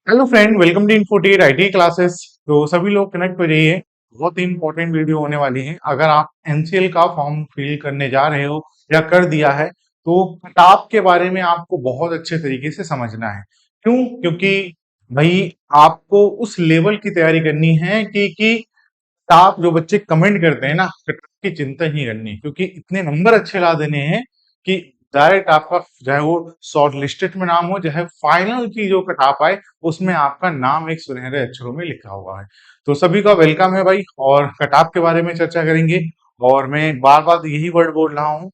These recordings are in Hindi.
Hello friend, welcome to Infotech IT classes. तो सभी लोग कनेक्ट हो जाइए। बहुत ही इंपॉर्टेंट वीडियो होने वाली है। अगर आप एनसीएल का फॉर्म फिल करने जा रहे हो या कर दिया है तो कटाप के बारे में आपको बहुत अच्छे तरीके से समझना है। क्यों? क्योंकि भाई आपको उस लेवल की तैयारी करनी है कि आप जो बच्चे कमेंट करते हैं ना, कटअप की चिंता ही करनी, क्योंकि इतने नंबर अच्छे ला देने हैं कि डायरेक्ट आपका चाहे वो शॉर्ट लिस्टेड में नाम हो चाहे फाइनल की जो कटअप आए उसमें आपका नाम एक सुनहरे अक्षरों में लिखा हुआ है। तो सभी का वेलकम है भाई, और कटअप के बारे में चर्चा करेंगे। और मैं बार बार यही वर्ड बोल रहा हूँ,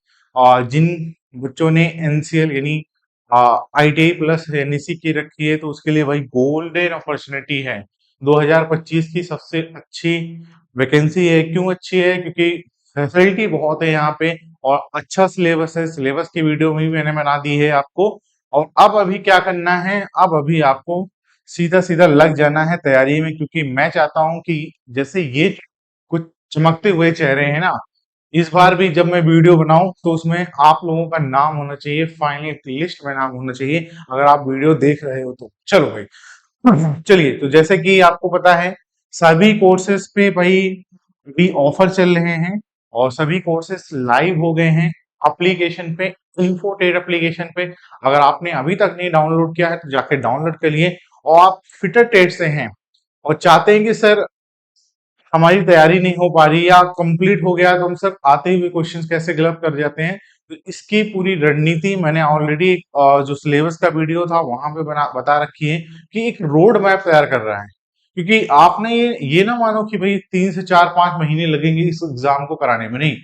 जिन बच्चों ने एनसीएल यानी आईटीआई प्लस एनईसी की रखी है तो उसके लिए भाई गोल्डन अपॉर्चुनिटी है। 2025 की सबसे अच्छी वैकेंसी है। क्यों अच्छी है? क्योंकि फैसिलिटी बहुत है यहाँ पे और अच्छा सिलेबस है। सिलेबस की वीडियो भी मैंने बना दी है आपको। और अब अभी क्या करना है, अब अभी आपको सीधा सीधा लग जाना है तैयारी में, क्योंकि मैं चाहता हूं कि जैसे ये कुछ चमकते हुए चेहरे हैं ना, इस बार भी जब मैं वीडियो बनाऊं तो उसमें आप लोगों का नाम होना चाहिए, फाइनल लिस्ट में नाम होना चाहिए, अगर आप वीडियो देख रहे हो तो। चलो भाई, चलिए। तो जैसे कि आपको पता है, सभी कोर्सेज पे भाई भी ऑफर चल रहे हैं और सभी कोर्सेज लाइव हो गए हैं एप्लीकेशन पे, इन्फोटेड एप्लीकेशन पे। अगर आपने अभी तक नहीं डाउनलोड किया है तो जाके डाउनलोड करिए। और आप फिटर टेट से हैं और चाहते हैं कि सर हमारी तैयारी नहीं हो पा रही या कंप्लीट हो गया तो हम सर आते हुए क्वेश्चंस कैसे गलत कर जाते हैं, तो इसकी पूरी रणनीति मैंने ऑलरेडी जो सिलेबस का वीडियो था वहां पे बता रखी है कि एक रोड मैप तैयार कर रहा है। क्योंकि आपने ये ना मानो कि भाई 3 से 4 5 महीने लगेंगे इस एग्जाम को कराने में, नहीं।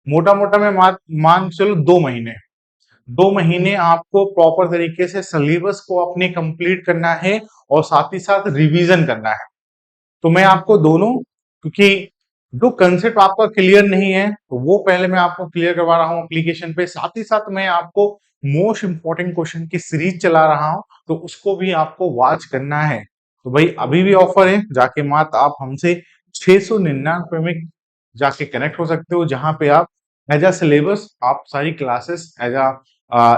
मोटा मोटा मैं मान के चलो 2 महीने। 2 महीने आपको प्रॉपर तरीके से सिलेबस को अपने कंप्लीट करना है और साथ ही साथ रिवीजन करना है। तो मैं आपको दोनों, क्योंकि जो कंसेप्ट आपका क्लियर नहीं है तो वो पहले मैं आपको क्लियर करवा रहा हूँ एप्लीकेशन पे, साथ ही साथ मैं आपको मोस्ट इंपॉर्टेंट क्वेश्चन की सीरीज चला रहा हूँ तो उसको भी आपको वॉच करना है। तो भाई अभी भी ऑफर है, जाके मात्र आप हमसे 699 में जाके कनेक्ट हो सकते हो, जहां पे आप एज अ सिलेबस आप सारी classes as a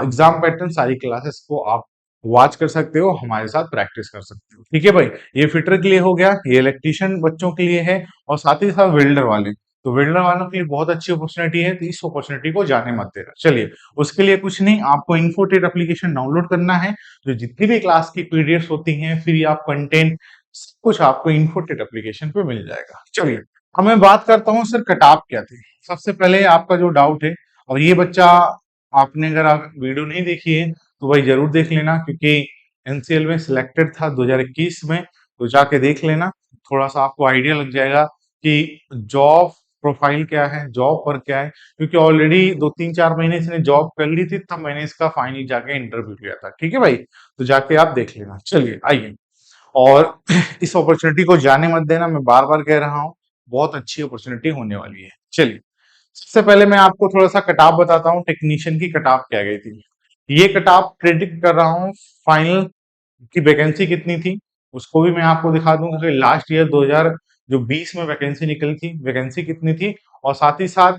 exam pattern सारी क्लासेस को आप वॉच कर सकते हो, हमारे साथ प्रैक्टिस कर सकते हो। ठीक है भाई, ये फिटर के लिए हो गया, ये इलेक्ट्रिशियन बच्चों के लिए है और साथ ही साथ वेल्डर वाले। तो वेल्डर वालों के लिए बहुत अच्छी अपॉर्चुनिटी है, तो इस अपॉर्चुनिटी को जाने मत देना। चलिए, उसके लिए कुछ नहीं, आपको इन्फोटेक एप्लीकेशन डाउनलोड करना है। जो जितनी भी क्लास की पीडीएफ होती हैं, फ्री आप कंटेंट, सब कुछ आपको इन्फोटेक एप्लीकेशन पे मिल जाएगा। चलिए, अब मैं बात करता हूँ सर कटाप क्या थी। सबसे पहले आपका जो डाउट है, और ये बच्चा आपने अगर आप वीडियो नहीं देखी है तो भाई जरूर देख लेना, क्योंकि एनसीएल में सिलेक्टेड था 2021 में, तो जाके देख लेना। थोड़ा सा आपको आइडिया लग जाएगा कि जॉब प्रोफाइल क्या है, जॉब पर क्या है, क्योंकि ऑलरेडी 2 3 4 महीने इसने जॉब कर ली थी, तब मैंने इसका फाइनल जाके इंटरव्यू लिया था। ठीक है भाई, तो जाके आप देख लेना। चलिए आइए, और इस अपॉर्चुनिटी को जाने मत देना, मैं बार बार कह रहा हूँ, बहुत अच्छी अपॉर्चुनिटी होने वाली है। चलिए, सबसे पहले मैं आपको थोड़ा सा कटाप बताता हूँ, टेक्नीशियन की कटाप क्या गई थी। ये कटाप प्रेडिक्ट कर रहा हूँ फाइनल की वैकेंसी कितनी थी, उसको भी मैं आपको दिखा दूंगा कि लास्ट ईयर 2000 जो 20 में वैकेंसी निकली थी, वैकेंसी कितनी थी। और साथ ही साथ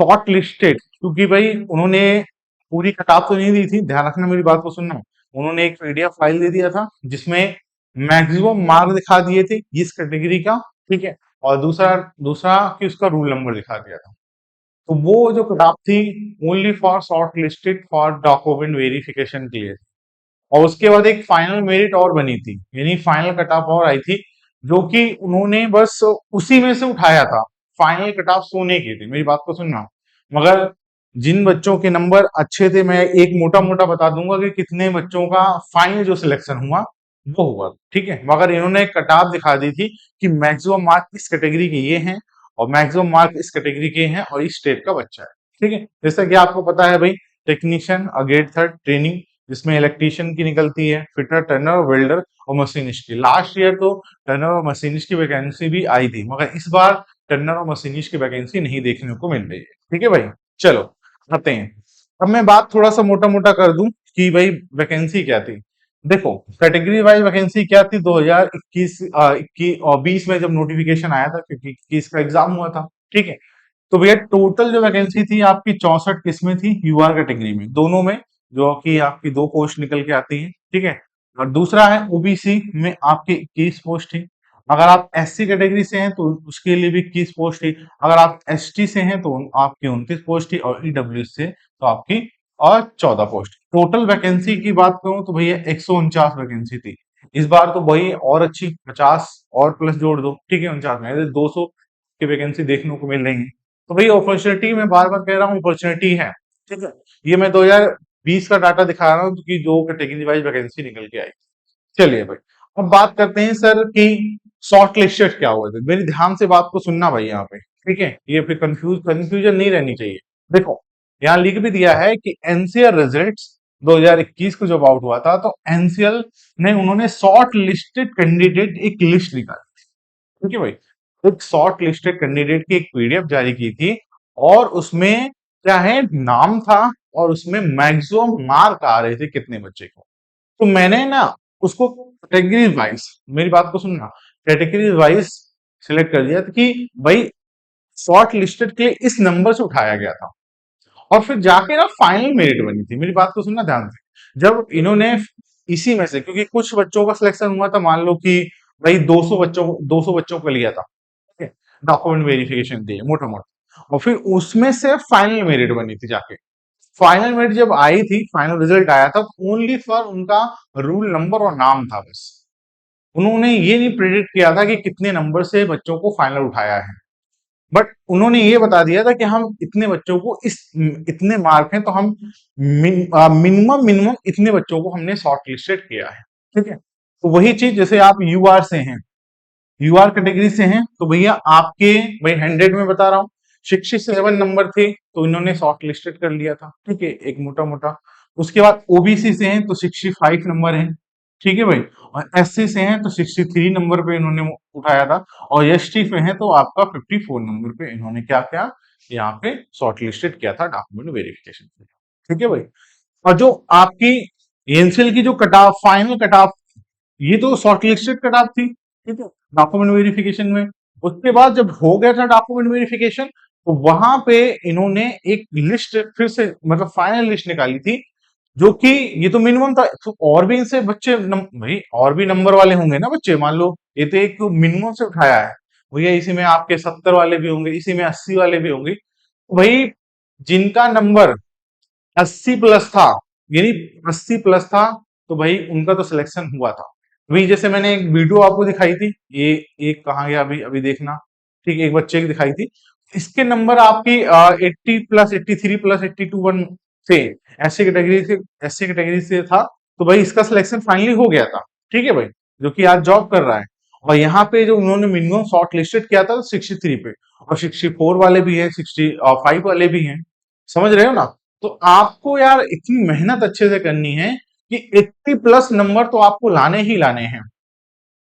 शॉर्ट लिस्टेड, क्योंकि भाई उन्होंने पूरी किताब तो नहीं दी थी, ध्यान रखना मेरी बात को सुनना। उन्होंने एक पीडीएफ फाइल दे दिया था जिसमें मैक्सिमम मार्क दिखा दिए थे इस कैटेगरी का, ठीक है, और दूसरा दूसरा कि उसका रूल नंबर दिखा दिया था। तो वो जो किताब थी only for short listed for document verification के लिए। और उसके बाद एक फाइनल मेरिट और बनी थी, यानी फाइनल कट ऑफ और आई थी, जो कि उन्होंने बस उसी में से उठाया था। फाइनल कट ऑफ सोने की थी, मेरी बात को सुनना। मगर जिन बच्चों के नंबर अच्छे थे, मैं एक मोटा मोटा बता दूंगा कि कितने बच्चों का फाइनल जो सिलेक्शन हुआ वो हुआ, ठीक है। मगर इन्होंने एक कट ऑफ दिखा दी थी कि मैक्सिमम मार्क इस कैटेगरी के ये हैं और मैक्सिमम मार्क इस कैटेगरी के हैं और इस स्टेट का बच्चा है। ठीक है, जैसा कि आपको पता है भाई, टेक्नीशियन ग्रेड 3 ट्रेनिंग, जिसमें इलेक्ट्रिशियन की निकलती है, फिटर, टर्नर, वेल्डर और मशीनिस्ट की। लास्ट ईयर तो टर्नर और मशीनिस्ट की वैकेंसी भी आई थी, मगर इस बार टर्नर और मशीनिस्ट की वैकेंसी नहीं देखने को मिल रही है। ठीक है भाई, चलो आते हैं। अब मैं बात थोड़ा सा मोटा मोटा कर दूं कि भाई वैकेंसी क्या थी। देखो, कैटेगरी वाइज वैकेंसी क्या थी 2021 21 और 20 में जब नोटिफिकेशन आया था, क्योंकि 21 का एग्जाम हुआ था। ठीक है, तो भैया टोटल जो वैकेंसी थी आपकी 64 किस्में थी यूआर कैटेगरी में, दोनों में, जो कि आपकी 2 पोस्ट निकल के आती हैं। ठीक है, और दूसरा है ओबीसी में आपके 21 पोस्ट है। अगर आप एससी कैटेगरी से हैं तो उसके लिए भी 21 पोस्ट है। अगर आप एसटी से हैं तो आपकी 29 पोस्ट है, और ईडब्ल्यू से तो आपकी और 14 पोस्ट। टोटल वैकेंसी की बात करूं तो भैया 149 वैकेंसी थी इस बार। तो वही और अच्छी 50 और प्लस जोड़ दो, ठीक है 49 में 200 की वैकेंसी देखने को मिल रही है। तो भाई अपॉर्चुनिटी, मैं बार बार कह रहा हूँ अपॉर्चुनिटी है, ठीक है। ये मैं 2020 का डाटा दिखा रहा हूँ कि जो कैटेगरी वाइज वैकेंसी निकल के आई। चलिए भाई, अब बात करते हैं सर कि शॉर्ट लिस्टेड क्या हुआ था। मेरी ध्यान से बात को सुनना भाई यहाँ पे, ठीक है। ये फिर कंफ्यूजन नहीं रहनी चाहिए। देखो, यहाँ लिख भी दिया है कि एनसीएल रिजल्ट्स 2021 को जब आउट हुआ था तो एनसीएल ने उन्होंने शॉर्ट लिस्टेड कैंडिडेट एक लिस्ट निकाली, ठीक है भाई। एक शॉर्ट लिस्टेड कैंडिडेट की एक पीडीएफ जारी की थी, और उसमें क्या है, नाम था, और उसमें मैक्सिमम मार्क आ रहे थे कितने बच्चे को। तो मैंने ना उसको कैटेगरी वाइज, मेरी बात को सुनना, कैटेगरी वाइज सिलेक्ट कर दिया था कि भाई शॉर्ट लिस्टेड के लिए इस नंबर से उठाया गया था। और फिर जाके ना फाइनल मेरिट बनी थी। मेरी बात को सुनना ध्यान से, जब इन्होंने इसी में से, क्योंकि कुछ बच्चों का सिलेक्शन हुआ था, मान लो कि भाई 200 बच्चों को लिया था, ठीक है, डॉक्यूमेंट वेरिफिकेशन दिए मोटा मोटा, और फिर उसमें से फाइनल मेरिट बनी थी जाके। फाइनल मेरिट जब आई थी, फाइनल रिजल्ट आया था, ओनली फॉर उनका रूल नंबर और नाम था बस। उन्होंने ये नहीं प्रिडिक्ट किया था कि कितने नंबर से बच्चों को फाइनल उठाया है, बट उन्होंने ये बता दिया था कि हम इतने बच्चों को इस इतने मार्क हैं तो हम मिनिमम मिनिमम इतने बच्चों को हमने शॉर्ट लिस्टेड किया है, ठीक है। तो वही चीज, जैसे आप यूआर से हैं, यूआर कैटेगरी से हैं, तो भैया आपके, भाई 100 में बता रहा हूँ, 67 नंबर थे तो इन्होंने शॉर्ट लिस्टेड कर लिया था, ठीक है, एक मोटा मोटा। उसके बाद ओबीसी से हैं तो 65 नंबर है, ठीक है भाई। और एससी से हैं तो 63 नंबर पे इन्होंने उठाया था। और एसटी पे हैं तो आपका 54 नंबर पे इन्होंने क्या किया, यहाँ पे शॉर्ट लिस्टेड किया था डॉक्यूमेंट वेरिफिकेशन, ठीक है भाई। और जो आपकी एनसीएल की जो cut off, final cut off, ये तो शॉर्ट लिस्टेड कट ऑफ थी, ठीक है, डॉक्यूमेंट वेरिफिकेशन में। उसके बाद जब हो गया था डॉक्यूमेंट वेरिफिकेशन, तो वहां पे इन्होंने एक लिस्ट फिर से, मतलब फाइनल लिस्ट निकाली थी, जो कि ये तो मिनिमम था। तो और भी इनसे बच्चे भाई और भी नंबर वाले होंगे ना बच्चे, मान लो ये तो एक मिनिमम से उठाया है भैया, इसी में आपके 70 वाले भी होंगे, इसी में 80 वाले भी होंगे। तो भाई जिनका नंबर 80 प्लस था, यानी 80 प्लस था, तो भाई उनका तो सिलेक्शन हुआ था। वही जैसे मैंने एक वीडियो आपको दिखाई थी, ये एक कहाँ गया, अभी अभी देखना, ठीक है, एक बच्चे की दिखाई थी, इसके नंबर आपकी 80 प्लस 83 प्लस 82 वन थे, ऐसे कैटेगरी से, ऐसे कैटेगरी से था। तो भाई इसका सिलेक्शन फाइनली हो गया था, ठीक है भाई, जो कि आज जॉब कर रहा है। और यहाँ पे जो उन्होंने मिनिमम शॉर्ट लिस्टेड किया था 63 पे, और 64 वाले भी है, 65 वाले भी हैं, समझ रहे हो ना। तो आपको यार इतनी मेहनत अच्छे से करनी है कि 80 प्लस नंबर तो आपको लाने ही लाने हैं।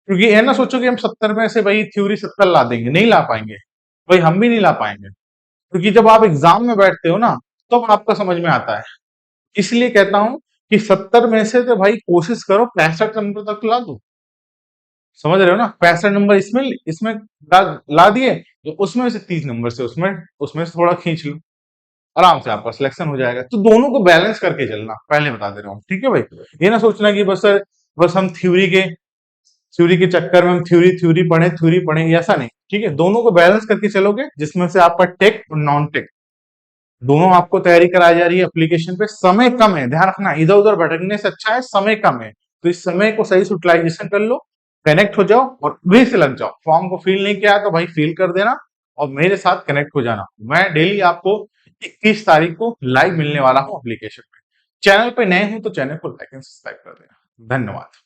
क्योंकि ये ना सोचो कि हम 70 में से भाई थ्योरी 70 ला देंगे, नहीं ला पाएंगे भाई, हम भी नहीं ला पाएंगे। क्योंकि जब आप एग्जाम में बैठते हो ना, तब तो आपका समझ में आता है। इसलिए कहता हूं कि 70 में से तो भाई कोशिश करो 65 नंबर तक ला दो। समझ रहे हो ना, 65 नंबर इसमें इसमें ला दिए, तो उसमें से 30 नंबर से उसमें उसमें से थोड़ा खींच लो, आराम से आपका सिलेक्शन हो जाएगा। तो दोनों को बैलेंस करके चलना, पहले बता दे रहा हूँ, ठीक है भाई। ये ना सोचना कि बस हम थ्योरी के चक्कर में हम थ्योरी पढ़े, ऐसा नहीं, ठीक है। दोनों को बैलेंस करके चलोगे, जिसमें से आपका टेक और नॉन टेक दोनों आपको तैयारी कराई जा रही है। एप्लीकेशन पे समय कम है, ध्यान रखना, इधर उधर भटकने से अच्छा है समय कम है, तो इस समय को सही से यूटिलाइजेशन कर लो, कनेक्ट हो जाओ और वहीं से लग जाओ। फॉर्म को फिल नहीं किया है तो भाई फिल कर देना, और मेरे साथ कनेक्ट हो जाना। मैं डेली आपको 21 तारीख को लाइव मिलने वाला हूँ एप्लीकेशन पे। चैनल पे नए हूं तो चैनल को लाइक एंड सब्सक्राइब कर देना। धन्यवाद।